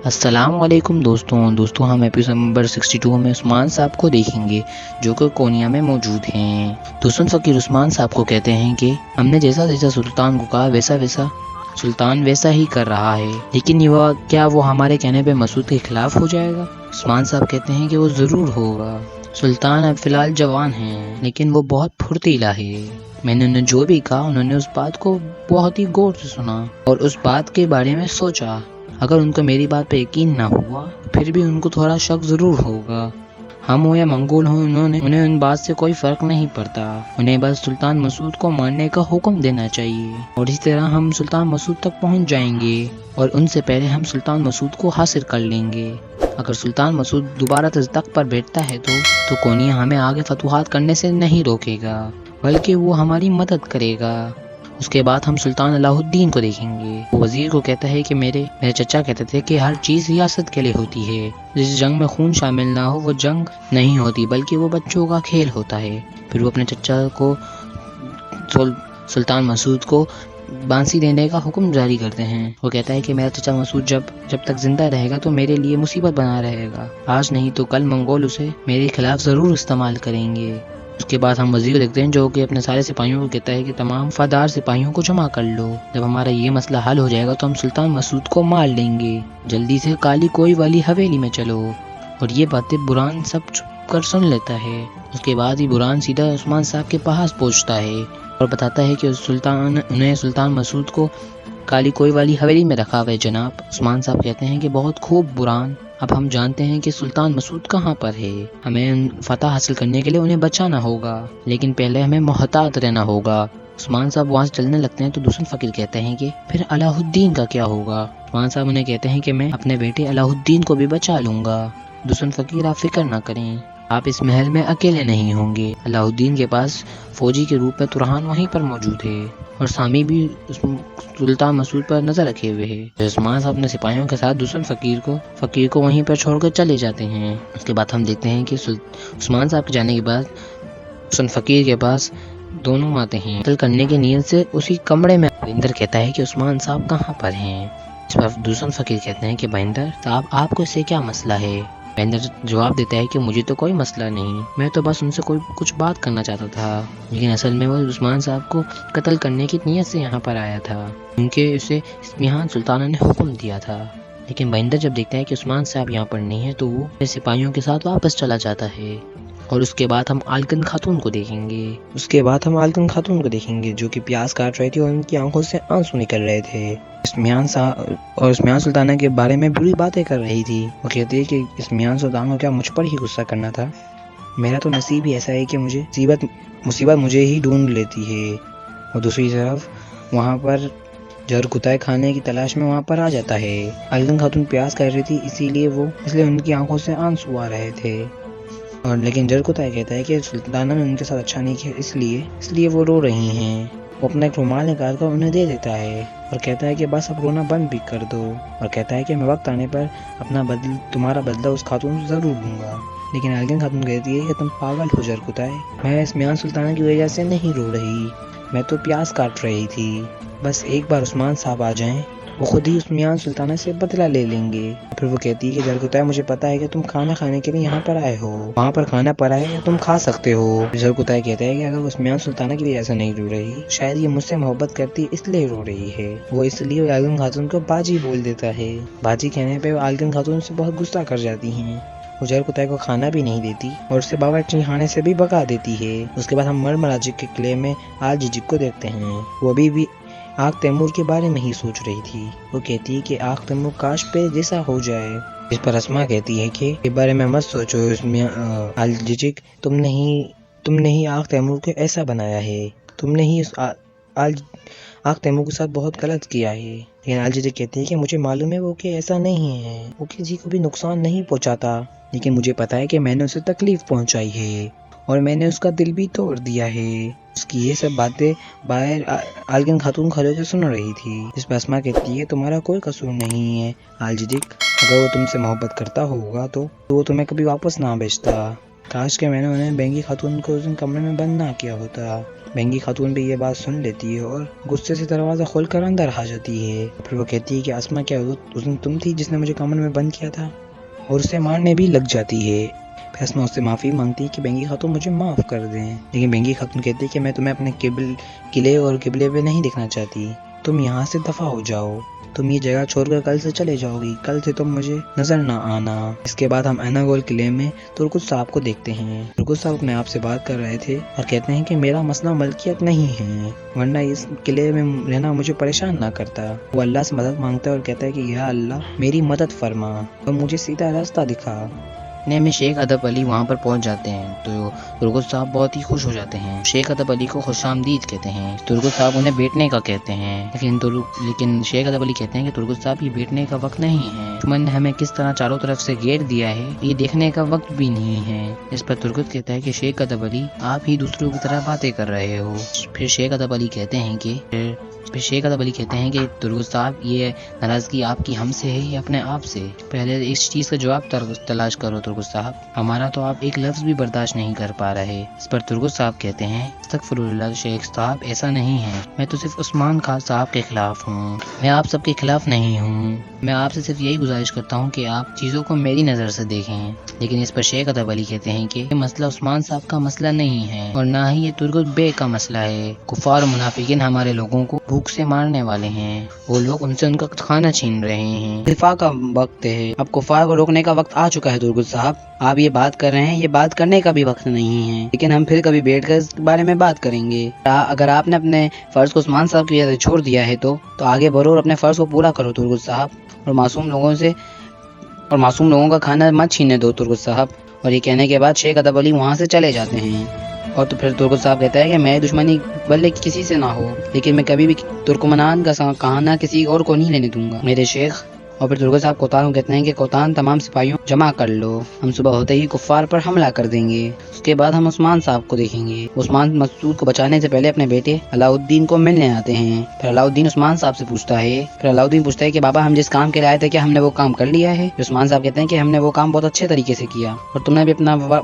السلام علیکم دوستوں ہم ایپیسوڈ نمبر 62 میں عثمان صاحب کو دیکھیں گے جو کہ کونیا میں موجود ہیں۔ دوستوں فقیر عثمان صاحب کو کہتے ہیں کہ ہم نے جیسا سلطان کو کہا ویسا سلطان ویسا ہی کر رہا ہے، لیکن کیا وہ ہمارے کہنے پہ مسعود کے خلاف ہو جائے گا؟ عثمان صاحب کہتے ہیں کہ وہ ضرور ہوگا۔ سلطان اب فی الحال جوان ہیں لیکن وہ بہت پھرتیلا ہے۔ میں نے انہیں جو بھی کہا انہوں نے اس بات کو بہت ہی غور سے سنا اور اس بات کے بارے میں سوچا۔ اگر ان کو میری بات پہ یقین نہ ہوا پھر بھی ان کو تھوڑا شک ضرور ہوگا۔ ہم ہوں یا منگول ہوں انہیں ان بات سے کوئی فرق نہیں پڑتا، انہیں بس سلطان مسعود کو مارنے کا حکم دینا چاہیے اور اسی طرح ہم سلطان مسعود تک پہنچ جائیں گے اور ان سے پہلے ہم سلطان مسعود کو حاصل کر لیں گے۔ اگر سلطان مسعود دوبارہ تخت پر بیٹھتا ہے تو کونیا ہمیں آگے فتوحات کرنے سے نہیں روکے گا بلکہ وہ ہماری مدد کرے گا۔ اس کے بعد ہم سلطان علاء الدین کو دیکھیں گے۔ وہ وزیر کو کہتا ہے کہ میرے چچا کہتے تھے کہ ہر چیز ریاست کے لیے ہوتی ہے، جس جنگ میں خون شامل نہ ہو وہ جنگ نہیں ہوتی بلکہ وہ بچوں کا کھیل ہوتا ہے۔ پھر وہ اپنے چچا کو سلطان مسعود کو بانسی دینے کا حکم جاری کرتے ہیں۔ وہ کہتا ہے کہ میرا چچا مسعود جب تک زندہ رہے گا تو میرے لیے مصیبت بنا رہے گا، آج نہیں تو کل منگول اسے میرے خلاف ضرور استعمال کریں گے۔ اس کے بعد ہم وزیر کو دیکھتے ہیں جو کہ اپنے سارے سپاہیوں کو کہتا ہے کہ تمام وفادار سپاہیوں کو جمع کر لو، جب ہمارا یہ مسئلہ حل ہو جائے گا تو ہم سلطان مسعود کو مار لیں گے، جلدی سے کالی کوئی والی حویلی میں چلو۔ اور یہ باتیں برہان سب چھپ کر سن لیتا ہے۔ اس کے بعد ہی برہان سیدھا عثمان صاحب کے پاس پہنچتا ہے اور بتاتا ہے کہ سلطان مسعود کو کالی کوئی والی حویلی میں رکھا ہوا ہے جناب۔ عثمان صاحب کہتے ہیں کہ بہت خوب برہان، اب ہم جانتے ہیں کہ سلطان مسعود کہاں پر ہے، ہمیں فتح حاصل کرنے کے لیے انہیں بچانا ہوگا لیکن پہلے ہمیں محتاط رہنا ہوگا۔ عثمان صاحب وہاں سے چلنے لگتے ہیں تو دوسرے فقیر کہتے ہیں کہ پھر علاء الدین کا کیا ہوگا؟ عثمان صاحب انہیں کہتے ہیں کہ میں اپنے بیٹے علاء الدین کو بھی بچا لوں گا، دوسرے فقیر آپ فکر نہ کریں، آپ اس محل میں اکیلے نہیں ہوں گے۔ علاء الدین کے پاس فوجی کے روپ میں ترہان وہیں پر موجود ہے اور سامی بھی سلطان مسعود پر نظر رکھے ہوئے ہے۔ عثمان صاحب اپنے سپاہیوں کے ساتھ دوسرے فقیر کو وہیں پر چھوڑ کر چلے جاتے ہیں۔ اس کے بعد ہم دیکھتے ہیں کہ عثمان صاحب کے جانے کے بعد دوسرے فقیر کے پاس دونوں آتے ہیں قتل کرنے کی نیت سے اسی کمرے میں۔ بہندر کہتا ہے کہ عثمان صاحب کہاں پر ہیں؟ اس پر دوسرے فقیر کہتے ہیں کہ بہندر صاحب آپ کو اس سے کیا مسئلہ ہے؟ بہندر جواب دیتا ہے کہ مجھے تو کوئی مسئلہ نہیں، میں تو بس ان سے کچھ بات کرنا چاہتا تھا، لیکن اصل میں وہ عثمان صاحب کو قتل کرنے کی نیت سے یہاں پر آیا تھا کیونکہ اسے اسمیان سلطانہ نے حکم دیا تھا۔ لیکن بہندر جب دیکھتا ہے کہ عثمان صاحب یہاں پر نہیں ہے تو وہ اپنے سپاہیوں کے ساتھ واپس چلا جاتا ہے۔ اور اس کے بعد ہم آلکن خاتون کو دیکھیں گے جو کہ پیاز کاٹ رہی تھی اور ان کی آنکھوں سے آنسو نکل رہے تھے۔ اسمیان سلطانہ کے بارے میں بری باتیں کر رہی تھی۔ وہ کہتی ہے کہ اسمیان سلطانہ کو کیا مجھ پر ہی غصہ کرنا تھا، میرا تو نصیب ہی ایسا ہے کہ مصیبت مجھے ہی ڈھونڈ لیتی ہے۔ اور دوسری طرف وہاں پر جرکتائے کھانے کی تلاش میں وہاں پر آ جاتا ہے۔ آلکن خاتون پیاز کر رہی تھی اس لیے ان کی آنکھوں سے آنسو آ رہے تھے، اور لیکن جرکتائے کہتا ہے کہ سلطانہ نے ان کے ساتھ اچھا نہیں کیا اس لیے وہ رو رہی ہیں۔ وہ اپنا ایک رومال نکال کر انہیں دے دیتا ہے اور کہتا ہے کہ بس اب رونا بند بھی کر دو، اور کہتا ہے کہ میں وقت آنے پر تمہارا بدلہ اس خاتون سے ضرور لوں گا۔ لیکن آلکن خاتون کہتی ہے کہ تم پاگل ہو جرکتائے، میں اسمیان سلطانہ کی وجہ سے نہیں رو رہی، میں تو پیاز کاٹ رہی تھی، بس ایک بار عثمان صاحب آ جائیں وہ خود ہی اسمیان سلطانہ سے بدلہ لے لیں گے۔ پھر وہ کہتی ہے کہ جرکتائے مجھے پتا ہے کہ تم کھانا کھانے کے لیے یہاں پر آئے ہو، وہاں پر کھانا پڑا ہے تم کھا سکتے ہو۔ جرکتائے کہتا ہے کہ اگر وہ اسمیان سلطانہ کی وجہ سے نہیں رو رہی شاید یہ مجھ سے محبت کرتی اس لیے رو رہی ہے۔ وہ اس لیے آلکن خاتون کو باجی بول دیتا ہے۔ باجی کہنے پہ وہ آلکن خاتون سے بہت غصہ کر جاتی ہیں، وہ جرکتائے کو کھانا بھی نہیں دیتی اور اسے باورچی خانے سے بھی بھگا دیتی ہے۔ اس کے بعد ہم مرمراجک کے قلعے میں آلجیجک کو دیکھتے ہیں۔ وہ بھی آگ تیمور کے بارے میں ہی سوچ رہی تھی۔ وہ کہتی ہے کہ آگ تیمور کاش پہ جیسا ہو جائے۔ اس پر اسما کہتی ہے کہ اس بارے میں مت سوچو آلجیجک، تم نے ہی آگ تیمور کو ایسا بنایا ہے، تم نے ہی آگ تیمور کے ساتھ بہت غلط کیا ہے۔ لیکن آلجیجک کہتی ہے کہ مجھے معلوم ہے وہ کہ ایسا نہیں ہے، وہ کسی کو بھی نقصان نہیں پہنچاتا، لیکن مجھے پتا ہے کہ میں نے اسے تکلیف پہنچائی ہے اور میں نے اس کا دل بھی توڑ دیا ہے۔ اس کی یہ سب باتیں باہر آلکن خاتون کھڑے ہو کے سن رہی تھی۔ اس پر اسما کہتی ہے تمہارا کوئی قصور نہیں ہے آلجیجک، اگر وہ تم سے محبت کرتا ہوگا تو وہ تمہیں کبھی واپس نہ بھیجتا۔ کاش کہ میں نے انہیں بینگی خاتون کو اس دن کمرے میں بند نہ کیا ہوتا۔ بینگی خاتون بھی یہ بات سن لیتی ہے اور غصے سے دروازہ کھول کر اندر آ جاتی ہے۔ پھر وہ کہتی ہے کہ اسما کیا اس دن تم تھی جس نے مجھے کمرے میں بند کیا تھا، اور اسے مارنے بھی لگ جاتی ہے۔ پھر اسما اس سے معافی مانگتی ہے کہ بینگی خاتون مجھے معاف کر دیں، لیکن بینگی خاتون کہتی ہے کہ میں تمہیں اپنے قلعے اور قبلے پہ نہیں دیکھنا چاہتی، تم یہاں سے دفع ہو جاؤ، تم یہ جگہ چھوڑ کر کل سے چلے جاؤ گی، کل سے تم مجھے نظر نہ آنا۔ اس کے بعد ہم ایناگول قلعے میں ترکس صاحب کو دیکھتے ہیں۔ ترکس صاحب اپنے آپ سے بات کر رہے تھے اور کہتے ہیں کہ میرا مسئلہ ملکیت نہیں ہے، ورنہ اس قلعے میں رہنا مجھے پریشان نہ کرتا۔ وہ اللہ سے مدد مانگتا ہے اور کہتا ہے کہ یا اللہ میری مدد فرما اور مجھے سیدھا راستہ دکھا۔ میں شیخ ادب علی وہاں پر پہنچ جاتے ہیں تو ترکس صاحب بہت ہی خوش ہو جاتے ہیں، شیخ ادب علی کو خوش آمدید کہتے ہیں۔ ترکس صاحب انہیں بیٹھنے کا کہتے ہیں، لیکن شیخ ادب علی کہتے ہیں کہ ترکس صاحب یہ بیٹھنے کا وقت نہیں ہے، دشمن نے ہمیں کس طرح چاروں طرف سے گھیر دیا ہے، یہ دیکھنے کا وقت بھی نہیں ہے۔ اس پر ترکس کہتا ہے کہ شیخ ادب علی آپ ہی دوسروں کی طرح باتیں کر رہے ہو۔ پھر شیخ ادب علی کہتے ہیں کہ ترکس صاحب یہ ناراضگی آپ کی ہم سے ہے یا اپنے آپ سے؟ پہلے اس چیز کا جواب تلاش کرو ترکس صاحب، ہمارا تو آپ ایک لفظ بھی برداشت نہیں کر پا رہے۔ اس پر ترکس صاحب کہتے ہیں استغفر اللہ شیخ صاحب، ایسا نہیں ہے، میں تو صرف عثمان خان صاحب کے خلاف ہوں، میں آپ سب کے خلاف نہیں ہوں، میں آپ سے صرف یہی گزارش کرتا ہوں کہ آپ چیزوں کو میری نظر سے دیکھیں۔ لیکن اس پر شیخ ادب علی کہتے ہیں کہ یہ مسئلہ عثمان صاحب کا مسئلہ نہیں ہے اور نہ ہی یہ ترکس بے کا مسئلہ ہے، کفار و منافقین ہمارے لوگوں کو بھوک سے مارنے والے ہیں، وہ لوگ ان سے ان کا کھانا چھین رہے ہیں، دفاع کا وقت ہے، اب کفار کو روکنے کا وقت آ چکا ہے۔ ترکس صاحب آپ یہ بات کر رہے ہیں، یہ بات کرنے کا بھی وقت نہیں ہے، لیکن ہم پھر کبھی بیٹھ کر اس بارے میں بات کریں گے۔ اگر آپ نے اپنے فرض کو عثمان صاحب کی وجہ سے چھوڑ دیا ہے تو آگے بڑھو اور اپنے فرض کو پورا کرو ترکس صاحب، اور معصوم لوگوں کا کھانا مت چھینے دو ترکس صاحب۔ اور یہ کہنے کے بعد شیخ ادب علی وہاں سے چلے جاتے ہیں۔ اور تو پھر ترکس صاحب کہتا ہے کہ میری دشمنی بلے کسی سے نہ ہو، لیکن میں کبھی بھی ترکمانان کا کہانا کسی اور کو نہیں لینے دوں گا میرے شیخ۔ اور پھر ترکس صاحب کوتان کو کہتے ہیں کہ کوتان تمام سپاہیوں جمع کر لو، ہم صبح ہوتے ہی کفار پر حملہ کر دیں گے، اس کے بعد ہم عثمان صاحب کو دیکھیں گے۔ عثمان مسعود کو بچانے سے پہلے اپنے بیٹے علاؤالدین کو ملنے آتے ہیں۔ پھر علاؤالدین عثمان صاحب سے پوچھتا ہے کہ بابا ہم جس کام کے لیے آئے تھے کیا ہم نے وہ کام کر لیا ہے؟ عثمان صاحب کہتے ہیں کہ ہم نے وہ کام بہت اچھے طریقے سے کیا اور تم نے بھی اپنا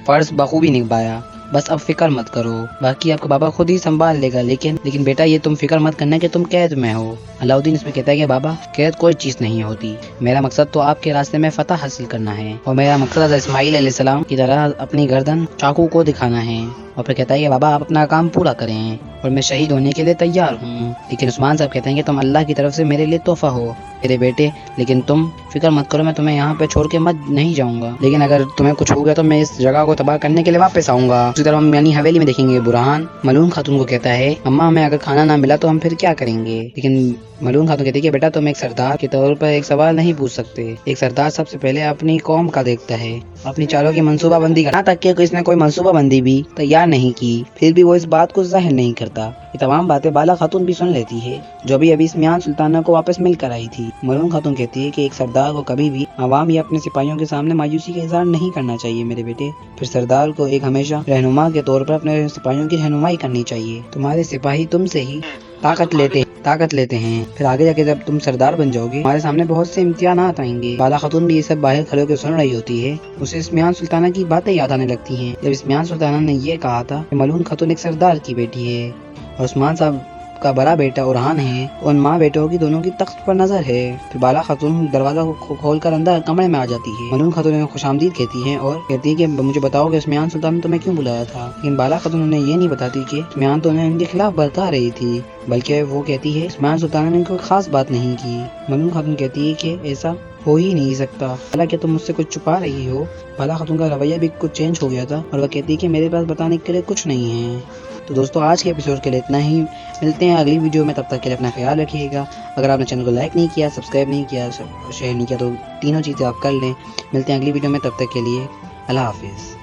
فرض بخوبی نبھایا، بس اب فکر مت کرو، باقی آپ کا بابا خود ہی سنبھال لے گا، لیکن بیٹا یہ تم فکر مت کرنا کہ تم قید میں ہو۔ علاؤالدین اس میں کہتا ہے کہ بابا قید کوئی چیز نہیں ہوتی، میرا مقصد تو آپ کے راستے میں فتح حاصل کرنا ہے، اور میرا مقصد حضرت اسماعیل علیہ السلام کی طرح اپنی گردن چاقو کو دکھانا ہے۔ اور پھر کہتا ہے کہ بابا آپ اپنا کام پورا کریں اور میں شہید ہونے کے لیے تیار ہوں، لیکن عثمان صاحب کہتے ہیں کہ تم اللہ کی طرف سے میرے لیے تحفہ ہو میرے بیٹے، لیکن تم فکر مت کرو، میں تمہیں یہاں پہ چھوڑ کے مت نہیں جاؤں گا، لیکن اگر تمہیں کچھ ہو گیا تو میں اس جگہ کو تباہ کرنے کے لیے واپس آؤں گا۔ اسی طرح ہم یعنی حویلی میں دیکھیں گے برہان ملون خاتون کو کہتا ہے اماں ہمیں اگر کھانا نہ ملا تو ہم پھر کیا کریں گے؟ لیکن ملون خاتون کہتی ہے کہ بیٹا تم ایک سردار کے طور پر ایک سوال نہیں پوچھ سکتے، ایک سردار سب سے پہلے اپنی قوم کا دیکھتا ہے، اپنی چالوں کی منصوبہ بندی کرنا، تک کہ اس نے کوئی منصوبہ بندی بھی تیار نہیں کی پھر بھی وہ اس بات کو ظاہر نہیں کرتا۔ یہ تمام باتیں بالا خاتون بھی سن لیتی ہے جو ابھی اسمیان سلطانہ کو واپس مل کر آئی تھی۔ ملون خاتون کہتی ہے کہ ایک سردار کو کبھی بھی عوام یا اپنے سپاہیوں کے سامنے مایوسی کا اظہار نہیں کرنا چاہیے میرے بیٹے، پھر سردار کو ایک ہمیشہ رہنما کے طور پر اپنے سپاہیوں کی رہنمائی کرنی چاہیے، تمہارے سپاہی تم سے ہی طاقت لیتے ہیں، پھر آگے جا کے جب تم سردار بن جاؤ گے ہمارے سامنے بہت سے امتحانات آئیں گے۔ بالا خاتون بھی یہ سب باہر کھڑے ہو کے سن رہی ہوتی ہے، اسے اسمیان سلطانہ کی باتیں یاد آنے لگتی ہیں جب اسمیان سلطانہ نے یہ کہا تھا کہ ملون خاتون ایک سردار کی بیٹی ہے اور عثمان صاحب کا بڑا بیٹا اورحان ہے، ان ماں بیٹوں کی دونوں کی تخت پر نظر ہے۔ پھر بالا خاتون دروازہ کو کھول کر اندر کمرے میں آ جاتی ہے، ملون خاتون نے خوش آمدید کہتی ہیں اور کہتی ہے کہ مجھے بتاؤ کہ اسمیان سلطان نے تمہیں کیوں بلایا تھا، لیکن بالا خاتون نے یہ نہیں بتاتی کہ اسمیان تو انہیں ان کے خلاف برتا رہی تھی، بلکہ وہ کہتی ہے اسمیان سلطان نے کوئی خاص بات نہیں کی۔ ملون خاتون کہتی ہے کہ ایسا ہو ہی نہیں سکتا، حالانکہ تم مجھ سے کچھ چھپا رہی ہو۔ بالا خاتون کا رویہ بھی کچھ چینج ہو گیا تھا اور وہ کہتی ہے کہ میرے پاس بتانے کے لیے کچھ نہیں ہے۔ تو دوستو آج کے ایپیسوڈ کے لیے اتنا ہی، ملتے ہیں اگلی ویڈیو میں، تب تک کے لیے اپنا خیال رکھیے گا۔ اگر آپ نے چینل کو لائک نہیں کیا، سبسکرائب نہیں کیا، شیئر نہیں کیا تو تینوں چیزیں آپ کر لیں۔ ملتے ہیں اگلی ویڈیو میں، تب تک کے لیے اللہ حافظ۔